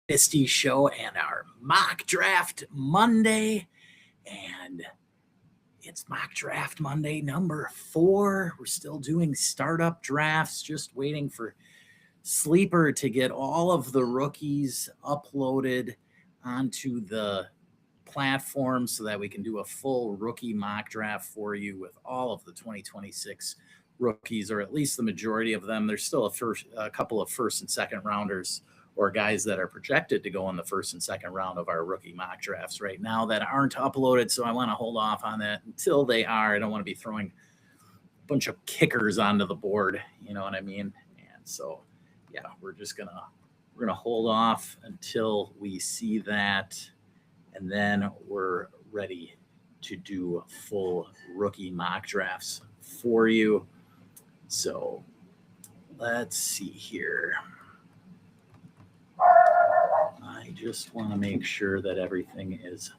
Dynasty show and our mock draft Monday. And it's mock draft Monday number 4. We're still doing startup drafts, just waiting for Sleeper to get all of the rookies uploaded onto the platform so that we can do a full rookie mock draft for you with all of the 2026 rookies, or at least the majority of them. There's still a couple of first and second rounders or guys that are projected to go in the first and second round of our rookie mock drafts right now that aren't uploaded. So I want to hold off on that until they are. I don't want to be throwing a bunch of kickers onto the board. You know what I mean? And so, yeah, we're going to hold off until we see that. And then we're ready to do full rookie mock drafts for you. So let's see here. I just want to make sure that everything is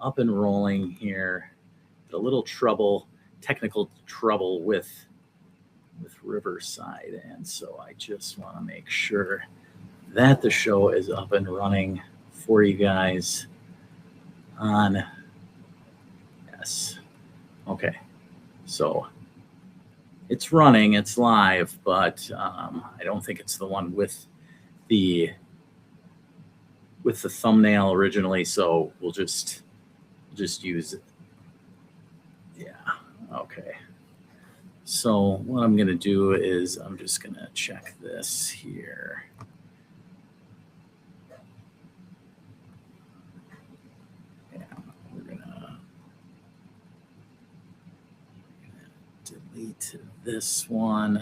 up and rolling here. A little technical trouble with Riverside. And so I just want to make sure that the show is up and running for you guys on. Yes. Okay. So it's running, it's live, but I don't think it's the one with the thumbnail originally, so we'll just use it. Yeah, okay. So what I'm going to do is I'm just going to check this here. Yeah, we're going to delete this one.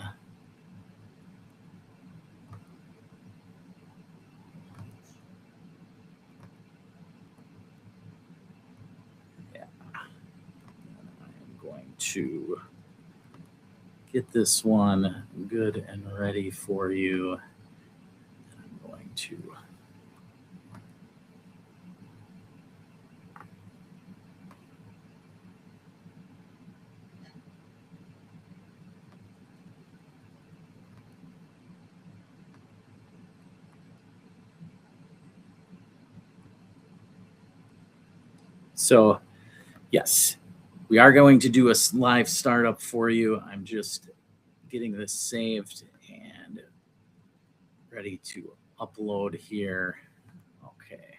To get this one good and ready for you. I'm going to So, yes. We are going to do a live startup for you. I'm just getting this saved and ready to upload here. Okay.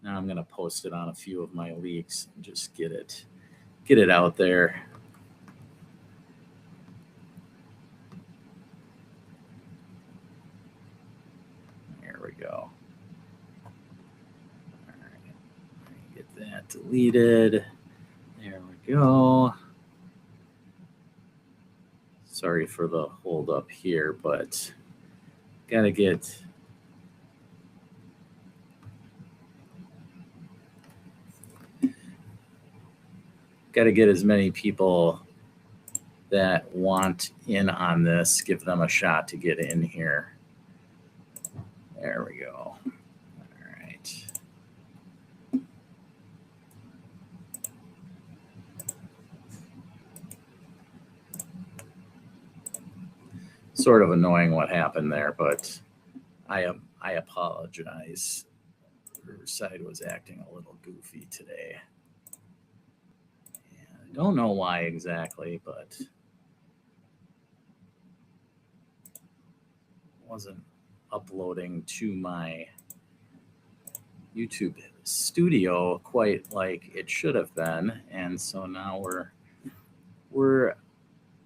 Now I'm going to post it on a few of my leaks and just get it out there. There we go. That deleted. There we go. Sorry for the hold up here, but gotta get as many people that want in on this, give them a shot to get in here. There we go. Sort of annoying what happened there, but I apologize. Riverside was acting a little goofy today. And I don't know why exactly, but wasn't uploading to my YouTube studio quite like it should have been, and so now we're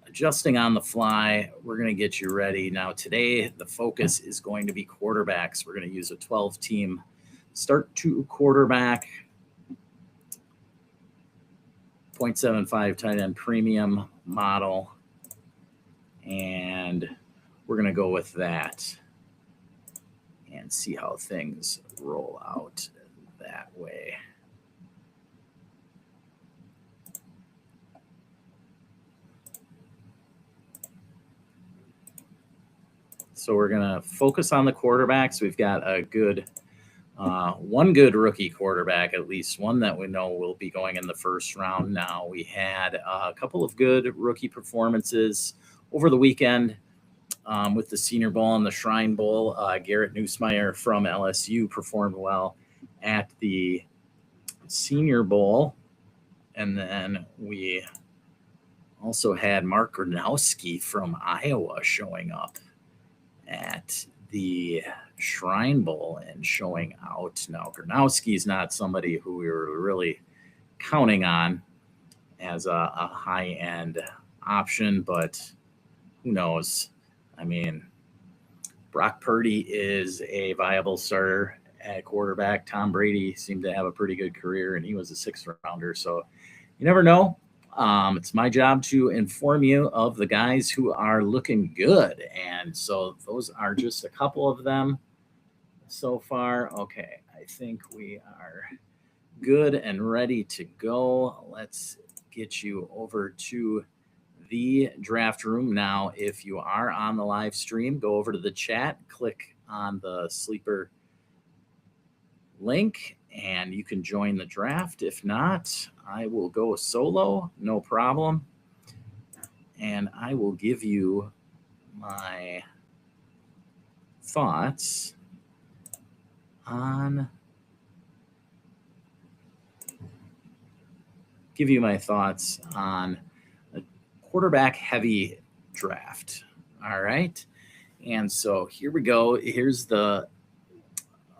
adjusting on the fly. We're going to get you ready. Now, today, the focus is going to be quarterbacks. We're going to use a 12-team start to quarterback, 0.75 tight end premium model, and we're going to go with that and see how things roll out that way. So we're going to focus on the quarterbacks. We've got a good one good rookie quarterback, at least one that we know will be going in the first round. Now, we had a couple of good rookie performances over the weekend. with the Senior Bowl and the Shrine Bowl. Garrett Nussmeier from LSU performed well at the Senior Bowl. And then we also had Mark Gronowski from Iowa showing up at the Shrine Bowl and showing out. Now, Gronowski's not somebody who we were really counting on as a high-end option, but who knows? I mean, Brock Purdy is a viable starter at quarterback. Tom Brady seemed to have a pretty good career, and he was a sixth rounder. So you never know. It's my job to inform you of the guys who are looking good. And so those are just a couple of them so far. Okay, I think we are good and ready to go. Let's get you over to the draft room. Now, if you are on the live stream, go over to the chat, click on the sleeper link, and you can join the draft. If not, I will go solo, no problem. And I will give you my thoughts on a quarterback heavy draft. All right. And so here we go. Here's the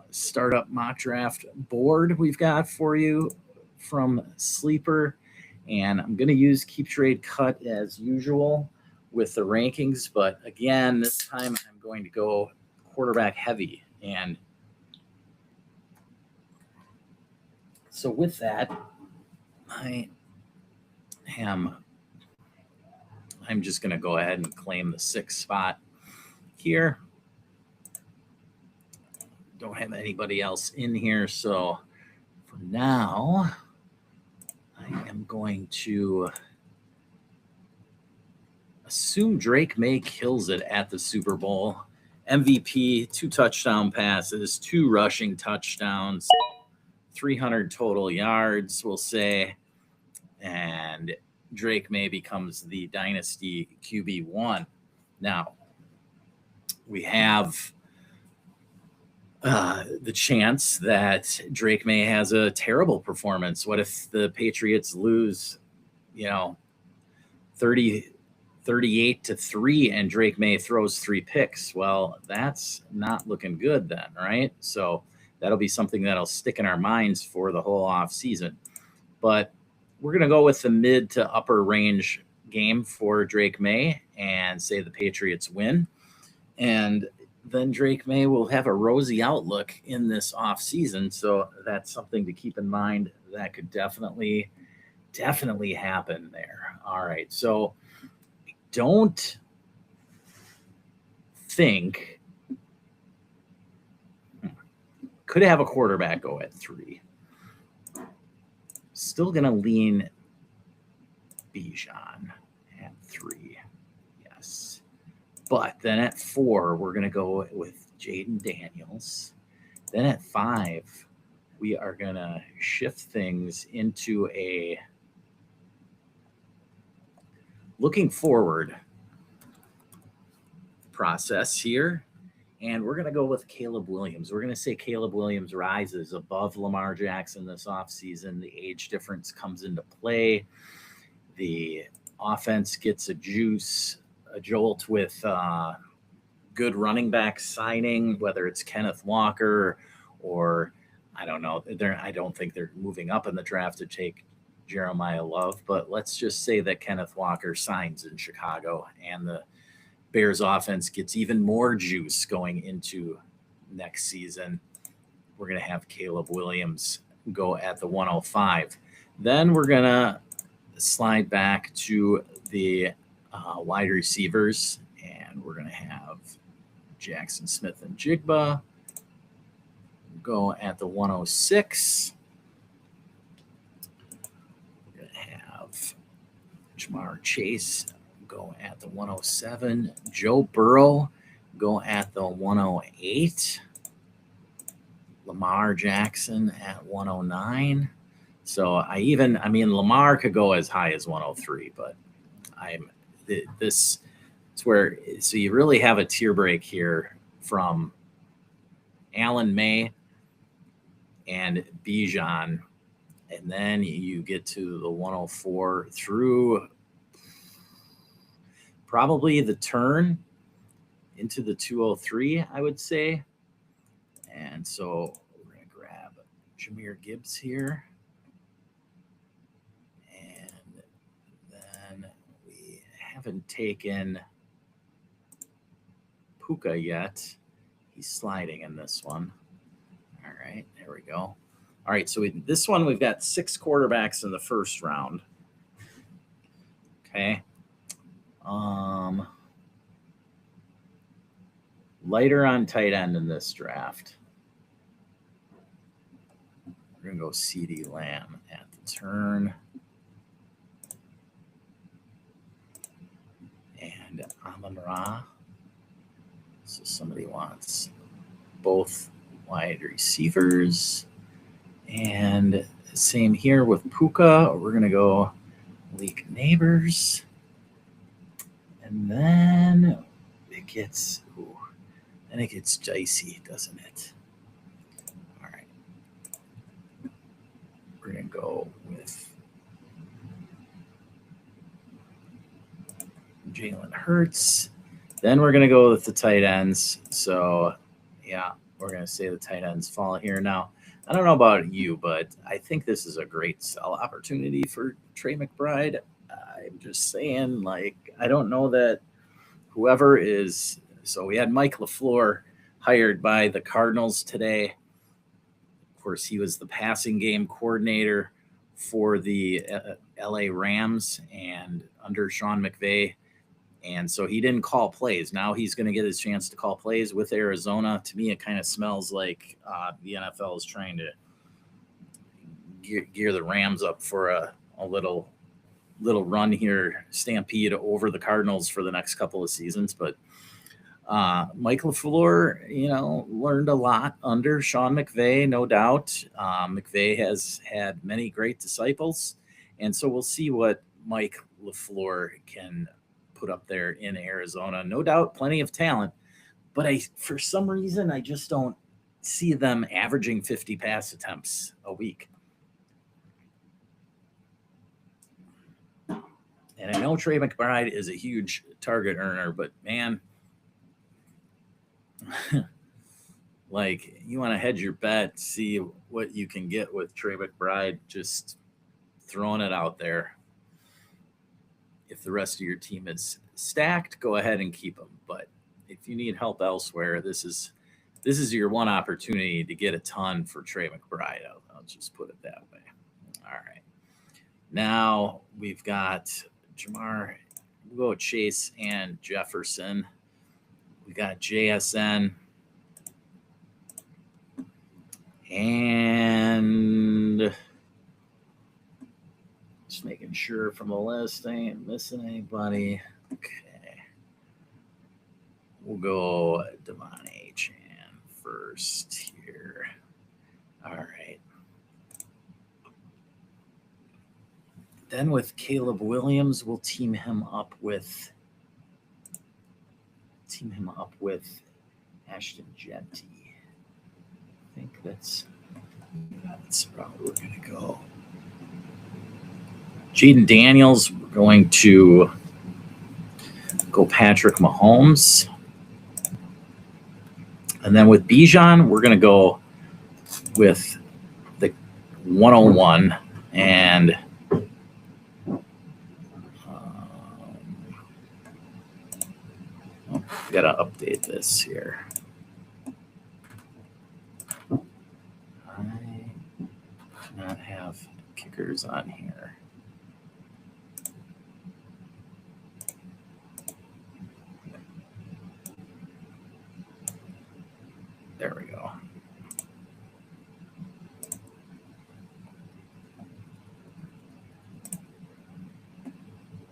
startup mock draft board we've got for you from Sleeper. And I'm going to use Keep Trade Cut as usual with the rankings. But again, this time I'm going to go quarterback heavy. And so with that, I'm just going to go ahead and claim the 6th spot here. Don't have anybody else in here. So for now, I am going to assume Drake May kills it at the Super Bowl. MVP, 2 touchdown passes, 2 rushing touchdowns, 300 total yards, we'll say. And Drake May becomes the Dynasty QB1. Now, we have the chance that Drake May has a terrible performance. What if the Patriots lose, 38-3 and Drake May throws 3 picks? Well, that's not looking good then, right? So that'll be something that'll stick in our minds for the whole off season. But we're going to go with the mid to upper range game for Drake May and say the Patriots win. And then Drake May will have a rosy outlook in this off season. So that's something to keep in mind. That could definitely happen there. All right. So I don't think could have a quarterback go at 3. Still going to lean Bijan at 3. Yes. But then at 4, we're going to go with Jaden Daniels. Then at 5, we are going to shift things into a looking forward process here. And we're going to go with Caleb Williams. We're going to say Caleb Williams rises above Lamar Jackson this offseason. The age difference comes into play. The offense gets a jolt with good running back signing, whether it's Kenneth Walker or I don't know. I don't think they're moving up in the draft to take Jeremiah Love, but let's just say that Kenneth Walker signs in Chicago and the Bears offense gets even more juice going into next season. We're going to have Caleb Williams go at the 105. Then we're going to slide back to the wide receivers, and we're going to have Jackson Smith and Jigba go at the 106. We're going to have Jamar Chase go at the 107. Joe Burrow go at the 108. Lamar Jackson at 109. So Lamar could go as high as 103, but this it's where, so you really have a tier break here from Alan May and Bijan, and then you get to the 104 through probably the turn into the 203, I would say. And so we're going to grab Jahmyr Gibbs here. And then we haven't taken Puka yet. He's sliding in this one. All right, there we go. All right, so this one, we've got 6 quarterbacks in the first round. Okay. Lighter on tight end in this draft. We're going to go CeeDee Lamb at the turn. And Amon-Ra. So somebody wants both wide receivers. And same here with Puka. We're going to go Malik Neighbors. And then it gets dicey, doesn't it? All right. We're going to go with Jalen Hurts. Then we're going to go with the tight ends. So, yeah, we're going to say the tight ends fall here. Now, I don't know about you, but I think this is a great sell opportunity for Trey McBride. I'm just saying, like, I don't know that whoever is – so we had Mike LaFleur hired by the Cardinals today. Of course, he was the passing game coordinator for the LA Rams and under Sean McVay. And so he didn't call plays. Now he's going to get his chance to call plays with Arizona. To me, it kind of smells like the NFL is trying to gear the Rams up for a little run here, stampede over the Cardinals for the next couple of seasons. But Mike LaFleur, learned a lot under Sean McVay, no doubt. McVay has had many great disciples. And so we'll see what Mike LaFleur can put up there in Arizona. No doubt, plenty of talent. But for some reason, I just don't see them averaging 50 pass attempts a week. And I know Trey McBride is a huge target earner, but man, like, you want to hedge your bet, see what you can get with Trey McBride, just throwing it out there. If the rest of your team is stacked, go ahead and keep them. But if you need help elsewhere, this is your one opportunity to get a ton for Trey McBride. I'll just put it that way. All right. Now we've got Jamar. We'll go Chase and Jefferson. We got JSN. And just making sure from the list I ain't missing anybody. Okay. We'll go Devon Achane first here. All right. Then with Caleb Williams, we'll team him up with Ashton Jeanty. I think that's probably where we're going to go. Jaden Daniels, we're going to go Patrick Mahomes. And then with Bijan, we're going to go with the 101. And got to update this here. I do not have kickers on here. There we go.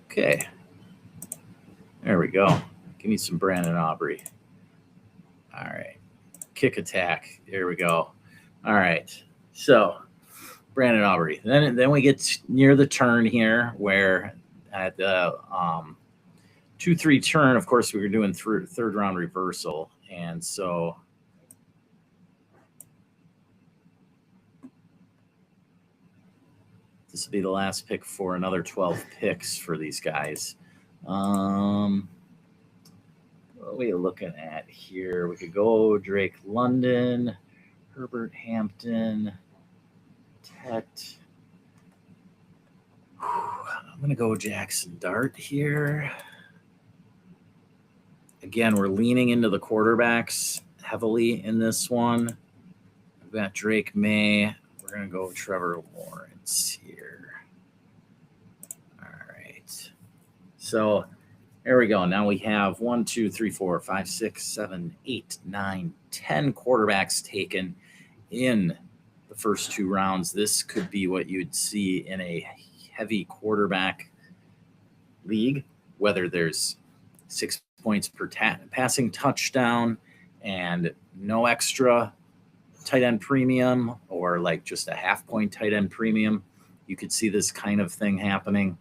Okay. There we go. Give me some Brandon Aubrey. All right. Kick attack. There we go. All right. So Brandon Aubrey. Then we get near the turn here where at the 2-3 turn. Of course, we were doing third round reversal, and so this will be the last pick for another 12 picks for these guys. What are we looking at here? We could go Drake London, Herbert Hampton, Tet. I'm going to go Jackson Dart here. Again, we're leaning into the quarterbacks heavily in this one. We've got Drake May. We're going to go Trevor Lawrence here. All right. So there we go. Now we have 1, 2, 3, 4, 5, 6, 7, 8, 9, 10 quarterbacks taken in the first 2 rounds. This could be what you'd see in a heavy quarterback league, whether there's 6 points per passing touchdown and no extra tight end premium, or like just a half point tight end premium. You could see this kind of thing happening.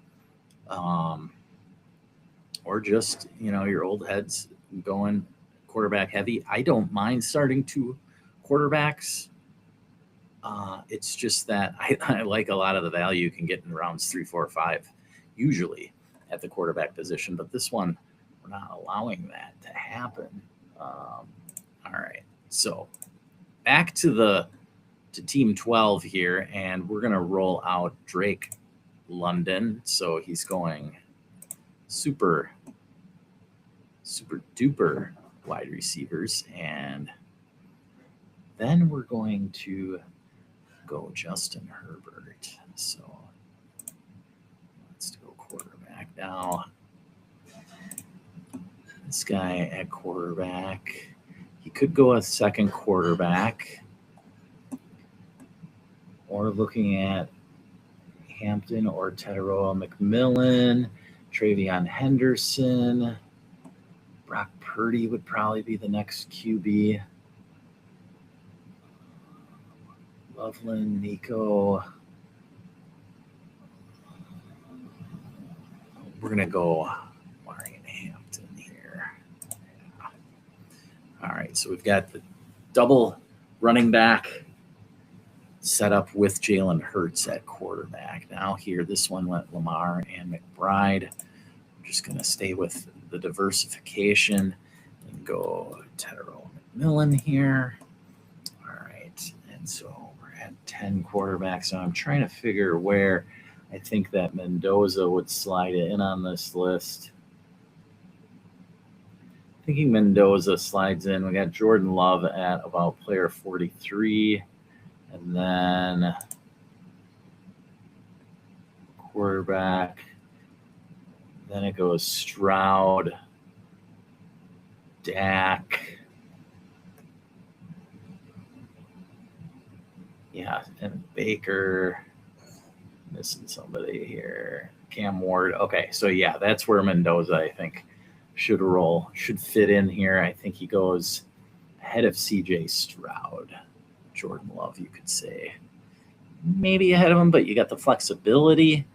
Or just, your old heads going quarterback heavy. I don't mind starting 2 quarterbacks. It's just that I like a lot of the value you can get in rounds 3, 4, 5, usually at the quarterback position. But this one, we're not allowing that to happen. All right. So back to team 12 here, and we're going to roll out Drake London. So he's going super duper wide receivers. And then we're going to go Justin Herbert. So let's go quarterback now. This guy at quarterback, he could go a second quarterback, or looking at Hampton or Tataroa McMillan, Travion Henderson. Brock Purdy would probably be the next QB. Loveland, Nico. We're going to go Marion Hampton here. Yeah. All right, so we've got the double running back set up with Jalen Hurts at quarterback. Now here, this one went Lamar and McBride. I'm just going to stay with the diversification and go Tataroa McMillan here. All right, and so we're at 10 quarterbacks. So I'm trying to figure where I think that Mendoza would slide in on this list. Thinking Mendoza slides in. We got Jordan Love at about player 43. And then quarterback. Then it goes Stroud, Dak. Yeah, and Baker. Missing somebody here. Cam Ward. Okay, so yeah, that's where Mendoza, I think, should roll, should fit in here. I think he goes ahead of CJ Stroud. Jordan Love, you could say. Maybe ahead of him, but you got the flexibility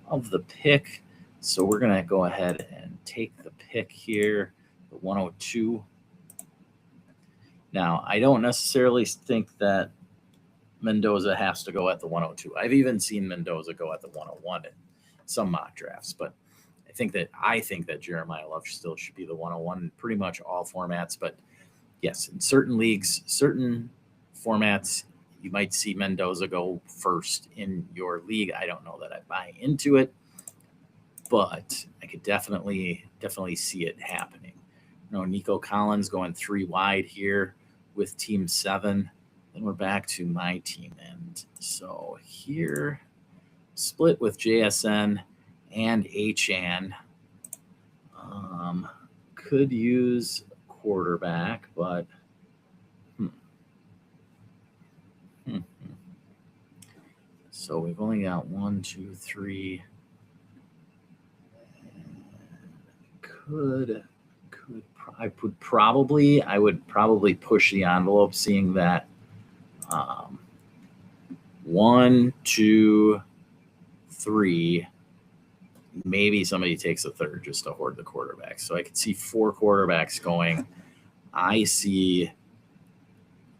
of the pick. So we're going to go ahead and take the pick here, the 102. Now, I don't necessarily think that Mendoza has to go at the 102. I've even seen Mendoza go at the 101 in some mock drafts, but I think that Jeremiah Love still should be the 101 in pretty much all formats. But yes, in certain leagues, certain formats, you might see Mendoza go first in your league. I don't know that I buy into it, but I could definitely see it happening. Nico Collins going 3 wide here with team 7. Then we're back to my team. And so here, split with JSN and HN. Could use quarterback, but so we've only got 1, 2, 3. I would probably push the envelope, seeing that 1, 2, 3 maybe somebody takes a third just to hoard the quarterbacks. So I could see 4 quarterbacks going. I see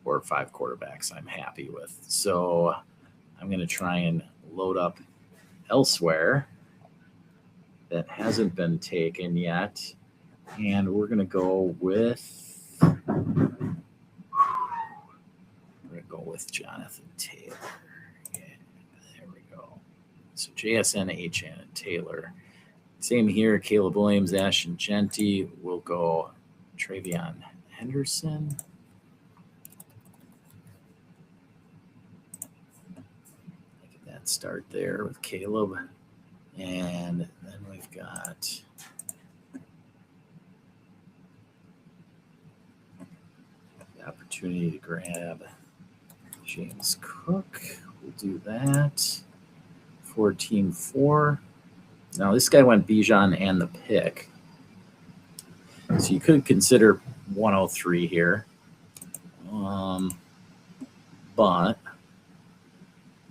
4 or 5 quarterbacks I'm happy with. So I'm going to try and load up elsewhere that hasn't been taken yet. And we're going to go with Jonathan Taylor. Yeah, there we go. So JSN, HN, and Taylor. Same here. Caleb Williams, Ashton Genty. We'll go Travion Henderson. Get that start there with Caleb. And then we've got the opportunity to grab James Cook. We'll do that for team 4. Now, this guy went Bijan and the pick. So you could consider 103 here. But on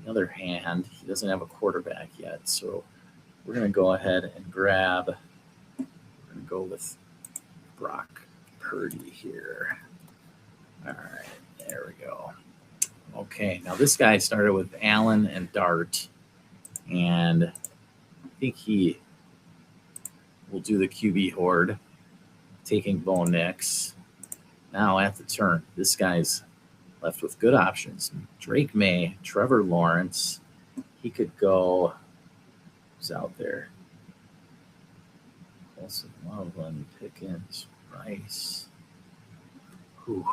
the other hand, he doesn't have a quarterback yet. So we're going to go ahead and grab, we're going to go with Brock Purdy here. All right, there we go. Okay, now this guy started with Allen and Dart, and I think he will do the QB horde, taking Bo Nix. Now at the turn, this guy's left with good options. Drake May, Trevor Lawrence. He could go, who's out there? Wilson, Loveland, Pickens, Rice. Whew.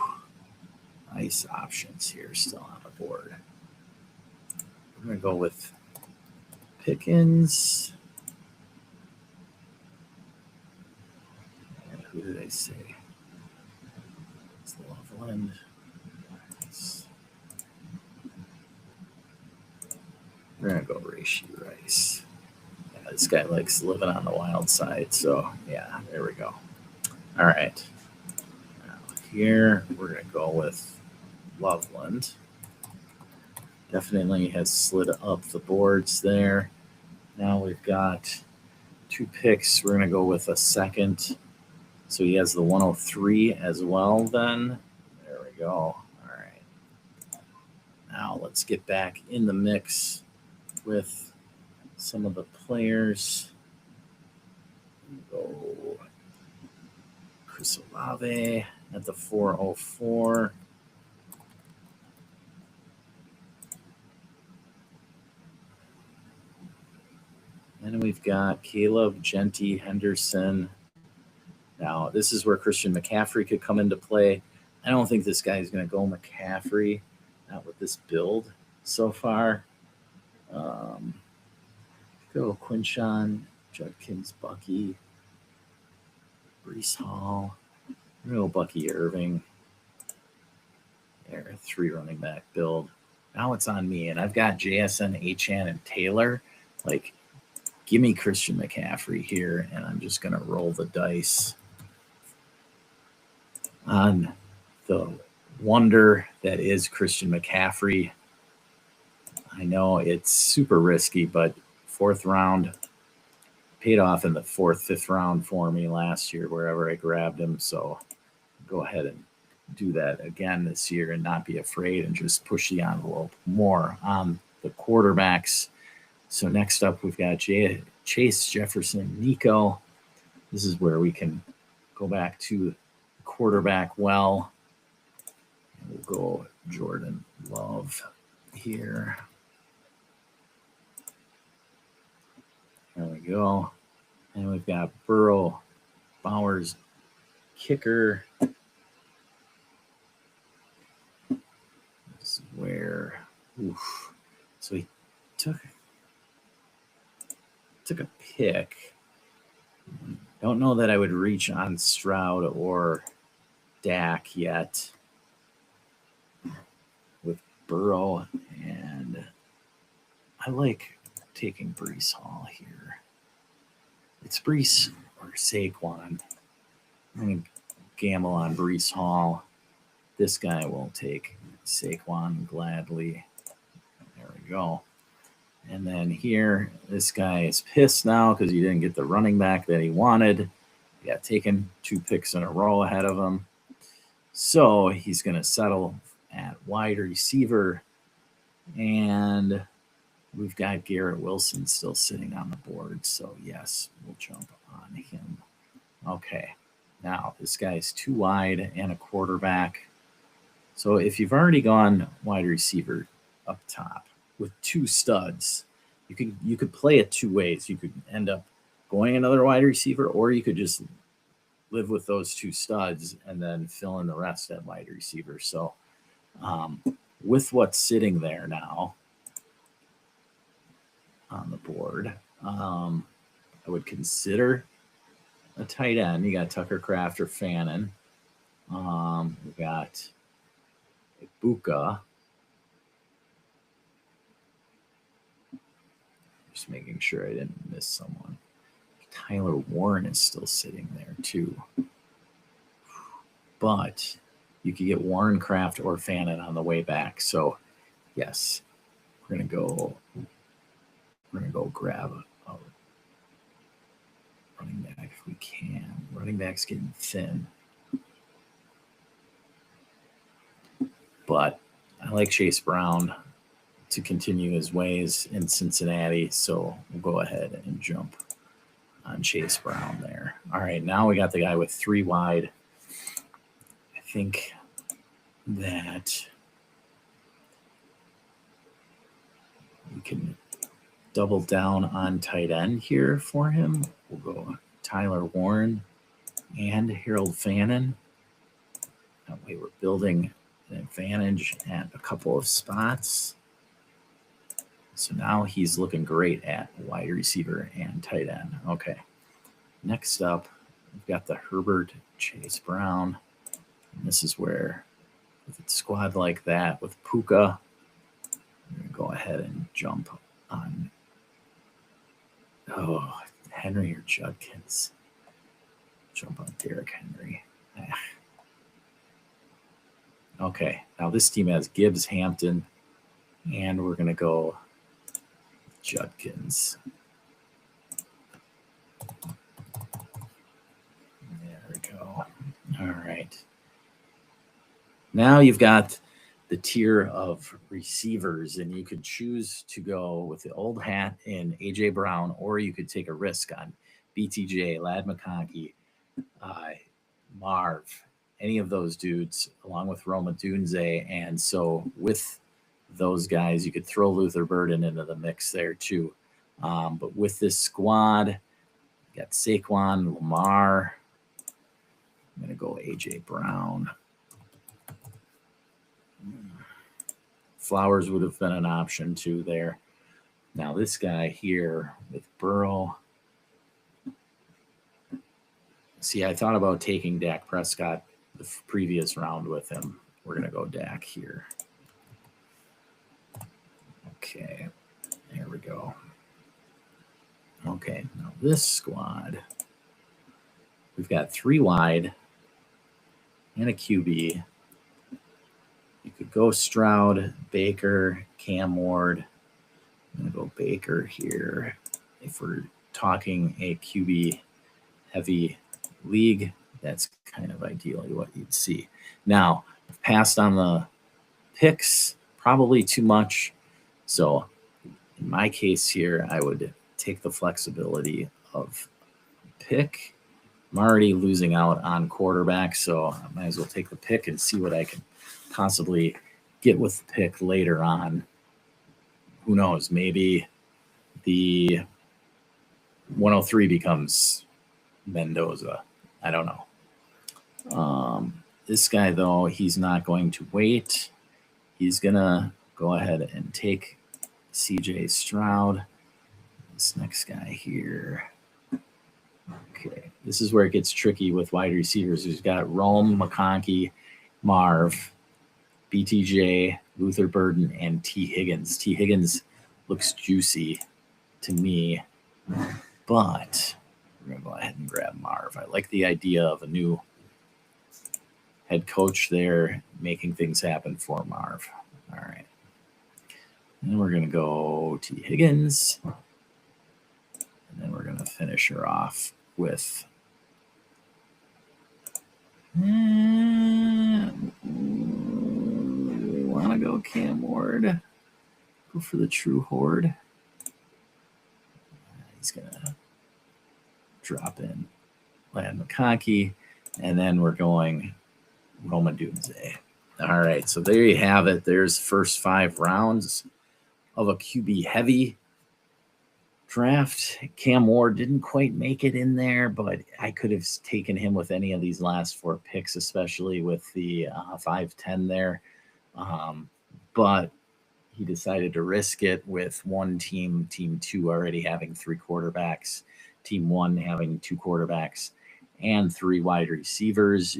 Nice options here still on the board. We're going to go with Pickens. And who did I say? It's Loveland. We're going to go Rashee Rice. Yeah, this guy likes living on the wild side. So, yeah, there we go. All right. Now here, we're going to go with Loveland. Definitely has slid up the boards there. Now we've got 2 picks. We're going to go with a second. So he has the 103 as well then. There we go. All right. Now let's get back in the mix with some of the players. We'll go Chris Olave at the 404. Then we've got Caleb, Genty, Henderson. Now, this is where Christian McCaffrey could come into play. I don't think this guy is going to go McCaffrey, not with this build so far. Go Quinshawn, Judkins, Bucky, Brees Hall, real Bucky Irving. There, 3 running back build. Now it's on me, and I've got JSN, HN, and Taylor. Like, give me Christian McCaffrey here, and I'm just going to roll the dice on the wonder that is Christian McCaffrey. I know it's super risky, but 4th round paid off in the 4th, 5th round for me last year, wherever I grabbed him. So go ahead and do that again this year and not be afraid and just push the envelope more on the quarterbacks. So next up, we've got Chase, Jefferson, Nico. This is where we can go back to quarterback well. And we'll go Jordan Love here. There we go. And we've got Burrow, Bowers, kicker. This is where, so he took a pick. Don't know that I would reach on Stroud or Dak yet with Burrow, and I like taking Brees Hall here. It's Brees or Saquon. I'm going to gamble on Brees Hall. This guy will take Saquon gladly. There we go. And then here, this guy is pissed now because he didn't get the running back that he wanted. He got taken 2 picks in a row ahead of him. So he's going to settle at wide receiver. And we've got Garrett Wilson still sitting on the board. So yes, we'll jump on him. Okay. Now this guy's 2 wide and a quarterback. So if you've already gone wide receiver up top with 2 studs, you could play it 2 ways. You could end up going another wide receiver, or you could just live with those 2 studs and then fill in the rest at wide receiver. So with what's sitting there now on the board, I would consider a tight end. You got Tucker Kraft or Fannin. We got Ibuka. Just making sure I didn't miss someone. Tyler Warren is still sitting there too. But you could get Warren, Kraft, or Fannin on the way back. So yes, we're gonna go grab a running back if we can. Running back's getting thin. But I like Chase Brown to continue his ways in Cincinnati. So we'll go ahead and jump on Chase Brown there. All right, now we got the guy with 3 wide. I think that we can double down on tight end here for him. We'll go Tyler Warren and Harold Fannin. That way we're building an advantage at a couple of spots. So now he's looking great at wide receiver and tight end. Okay. Next up, we've got the Herbert Chase Brown. And this is where, with a squad like that, with Puka, I'm going to go ahead and jump on Henry or Judkins. Jump on Derrick Henry. Okay, now this team has Gibbs, Hampton, and we're going to go Judkins. There we go. All right. Now you've got the tier of receivers, and you could choose to go with the old hat in A.J. Brown, or you could take a risk on BTJ, Ladd McConkey, Marv, any of those dudes, along with Roma Dunze. And so with those guys, you could throw Luther Burden into the mix there too. But with this squad, you got Saquon, Lamar. I'm going to go A.J. Brown. Flowers would have been an option too there. Now this guy here with Burrow. See, I thought about taking Dak Prescott the previous round with him. We're going to go Dak here. Okay, there we go. Okay, now this squad, we've got 3 wide and a QB. You could go Stroud, Baker, Cam Ward. I'm going to go Baker here. If we're talking a QB heavy league, that's kind of ideally what you'd see. Now, I've passed on the picks, probably too much. So in my case here, I would take the flexibility of pick. I'm already losing out on quarterback, so I might as well take the pick and see what I can possibly get with the pick later on. Who knows? Maybe the 103 becomes Mendoza. I don't know. This guy, though, he's not going to wait. He's going to go ahead and take CJ Stroud. This next guy here. Okay, this is where it gets tricky with wide receivers. He's got Rome, McConkey, Marv, BTJ, Luther Burden, and T. Higgins. T. Higgins looks juicy to me, but we're going to go ahead and grab Marv. I like the idea of a new head coach there making things happen for Marv. All right. And we're going to go T. Higgins. And then we're going to finish her off with we want to go Cam Ward. Go for the true horde. He's going to drop in Land McConkey. And then we're going Roma Dunze. All right, so there you have it. There's first 5 rounds of a QB heavy draft. Cam Ward didn't quite make it in there, but I could have taken him with any of these last 4 picks, especially with the 5-10 there. But he decided to risk it with one team 2 already having 3 quarterbacks, team 1 having 2 quarterbacks, and 3 wide receivers.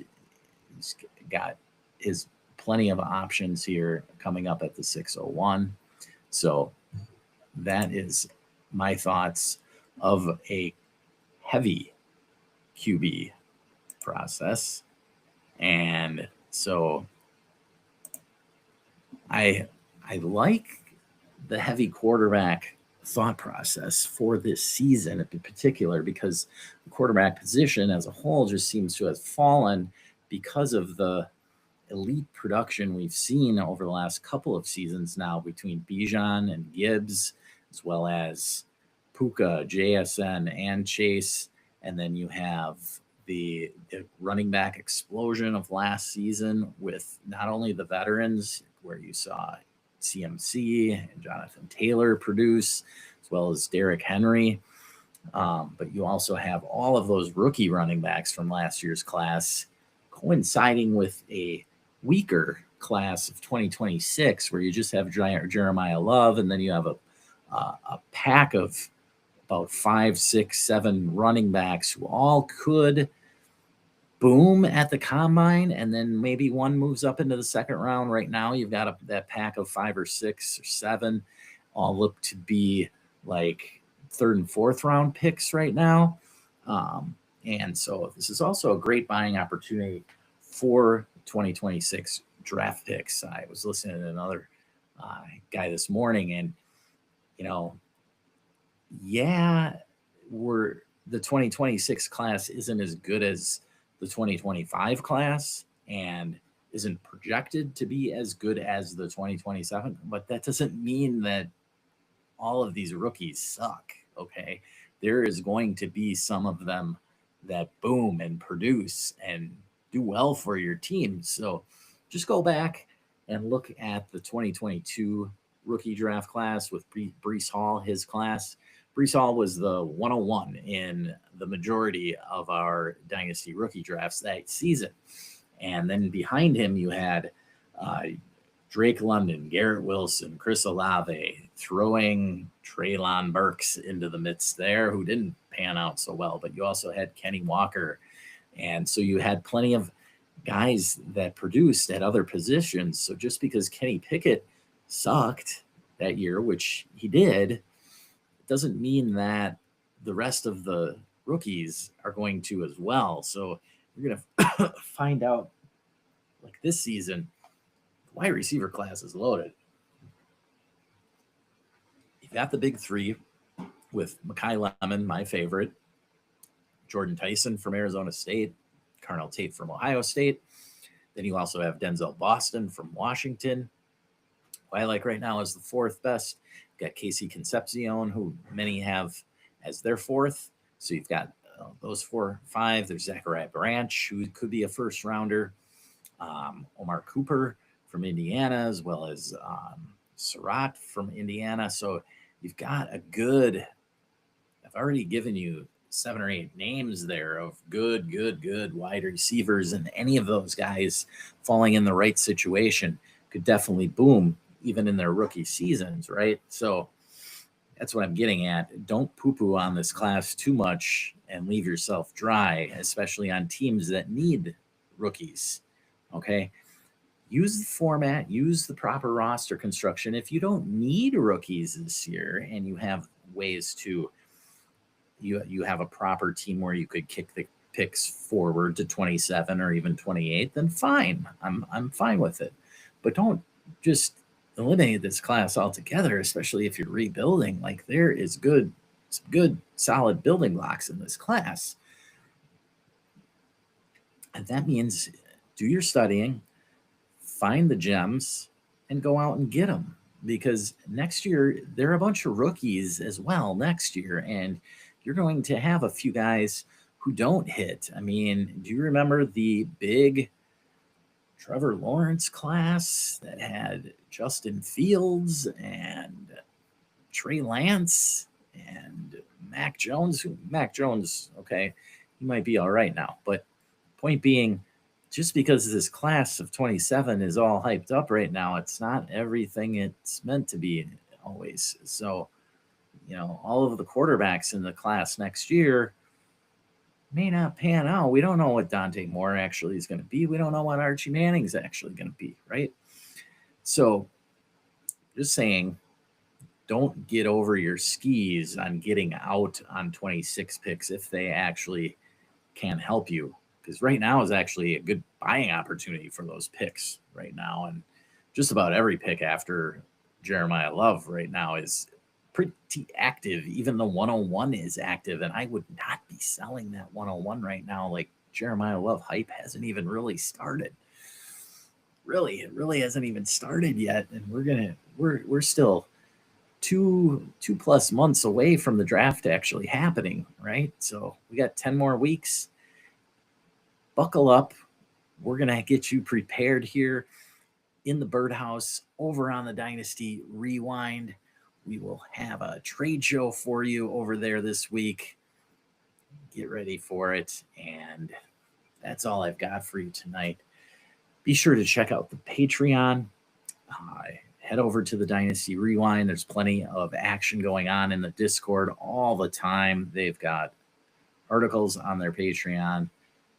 He's got his plenty of options here coming up at the 601. So that is my thoughts of a heavy QB process. And so I like the heavy quarterback thought process for this season in particular, because the quarterback position as a whole just seems to have fallen because of the elite production we've seen over the last couple of seasons now between Bijan and Gibbs, as well as Puka, JSN, and Chase. And then you have the running back explosion of last season with not only the veterans, where you saw CMC and Jonathan Taylor produce, as well as Derrick Henry. But you also have all of those rookie running backs from last year's class coinciding with a weaker class of 2026, where you just have Jeremiah Love, and then you have a pack of about 5, 6, 7 running backs who all could boom at the combine, and then maybe one moves up into the second round. Right now, you've got that pack of 5 or 6 or 7 all look to be like 3rd and 4th round picks right now. And so this is also a great buying opportunity for 2026 draft picks. I was listening to another guy this morning, and the 2026 class isn't as good as the 2025 class and isn't projected to be as good as the 2027, but that doesn't mean that all of these rookies suck. Okay, there is going to be some of them that boom and produce and do well for your team. So just go back and look at the 2022 rookie draft class with Breece Hall, his class. Breece Hall was the 101 in the majority of our Dynasty rookie drafts that season. And then behind him, you had Drake London, Garrett Wilson, Chris Olave, throwing Treylon Burks into the midst there, who didn't pan out so well. But you also had Kenny Walker. And so you had plenty of guys that produced at other positions. So just because Kenny Pickett sucked that year, which he did, doesn't mean that the rest of the rookies are going to as well. So you're going to find out, like this season, the wide receiver class is loaded. You've got the big 3 with Mekhi Lemon, my favorite, Jordan Tyson from Arizona State, Carnell Tate from Ohio State. Then you also have Denzel Boston from Washington, who I like right now is the 4th best. You've got Casey Concepcion, who many have as their 4th. So you've got those 4, 5. There's Zachariah Branch, who could be a first rounder. Omar Cooper from Indiana, as well as Surratt from Indiana. So you've got a good, I've already given you 7 or 8 names there of good wide receivers, and any of those guys falling in the right situation could definitely boom even in their rookie seasons, right? So that's what I'm getting at. Don't poo-poo on this class too much and leave yourself dry, especially on teams that need rookies, okay? Use the format, use the proper roster construction. If you don't need rookies this year and you have ways to, you have a proper team where you could kick the picks forward to 27 or even 28, then fine. I'm fine with it. But don't just eliminate this class altogether, especially if you're rebuilding. Like there is some good solid building blocks in this class. And that means do your studying, find the gems, and go out and get them. Because next year, there are a bunch of rookies as well next year. And you're going to have a few guys who don't hit. I mean, do you remember the big Trevor Lawrence class that had Justin Fields and Trey Lance and Mac Jones? Mac Jones, okay, he might be all right now. But point being, just because this class of 27 is all hyped up right now, it's not everything it's meant to be always. So, all of the quarterbacks in the class next year may not pan out. We don't know what Dante Moore actually is going to be. We don't know what Archie Manning is actually going to be, right? So just saying, don't get over your skis on getting out on 26 picks if they actually can help you. Because right now is actually a good buying opportunity for those picks right now. And just about every pick after Jeremiah Love right now is pretty active. Even the 101 is active. And I would not be selling that 101 right now. Like Jeremiah Love hype hasn't even really started. It really hasn't even started yet. And we're still two plus months away from the draft actually happening, right? So we got 10 more weeks. Buckle up. We're going to get you prepared here in the birdhouse over on the Dynasty Rewind. We will have a trade show for you over there this week. Get ready for it. And that's all I've got for you tonight. Be sure to check out the Patreon. Head over to the Dynasty Rewind. There's plenty of action going on in the Discord all the time. They've got articles on their Patreon.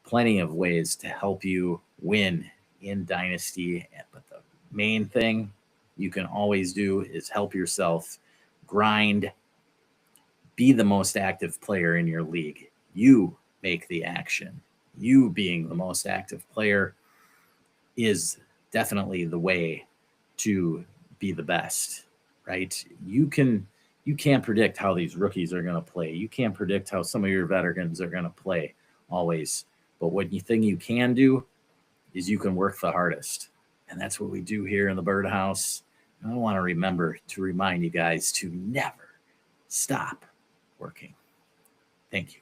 Plenty of ways to help you win in Dynasty. But the main thing you can always do is help yourself grind, be the most active player in your league. You make the action. You being the most active player is definitely the way to be the best, right? You can't predict how these rookies are going to play. You can't predict how some of your veterans are going to play always. But what you can do is you can work the hardest. And that's what we do here in the birdhouse. I want to remind you guys to never stop working. Thank you.